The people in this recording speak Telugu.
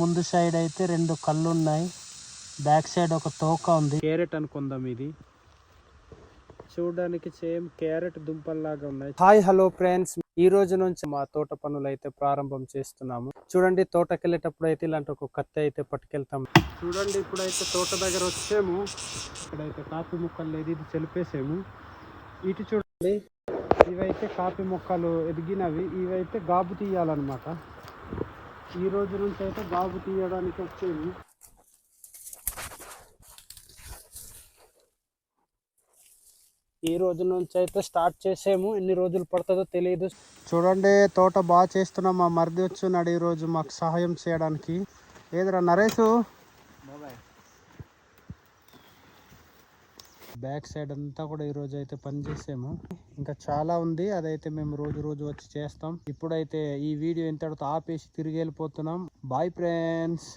ముందు సైడ్ అయితే 2 కళ్ళు ఉన్నాయి, బ్యాక్ సైడ్ ఒక తోక ఉంది. క్యారెట్ అనుకుందాం, ఇది చూడడానికి సేమ్ క్యారెట్ దుంపల్లాగా ఉన్నాయి. హాయ్ హలో ఫ్రెండ్స్, ఈ రోజు నుంచి మా తోట పనులు అయితే ప్రారంభం చేస్తున్నాము. చూడండి, తోటకి వెళ్ళేటప్పుడు అయితే ఇలాంటి ఒక కత్తి అయితే పట్టుకెళ్తాం. చూడండి, ఇప్పుడైతే తోట దగ్గర వచ్చాము. ఇక్కడైతే కాఫీ మొక్కలు లేదు, ఇది చెలిపేసాము. ఇటు చూడండి, ఇవైతే కాఫీ మొక్కలు ఎదిగినవి, ఇవైతే గాబు తీయాలన్నమాట. ఈ రోజు నుంచి అయితే గాబు తీయడానికి వచ్చేవి. ఈ రోజు నుంచి అయితే స్టార్ట్ చేసాము. ఎన్ని రోజులు పడుతుందో తెలియదు. చూడండి, తోట బాగా చేస్తున్నాం. మా మరిది వచ్చున్నాడు ఈరోజు మాకు సహాయం చేయడానికి. ఏదిరా నరేష్, బ్యాక్ సైడ్ అంతా కూడా ఈరోజు అయితే పని చేసాము. ఇంకా చాలా ఉంది, అదైతే మేము రోజు వచ్చి చేస్తాం. ఇప్పుడైతే ఈ వీడియో ఇంతటితో ఆపేసి తిరిగి వెళ్ళిపోతున్నాం. Bye friends.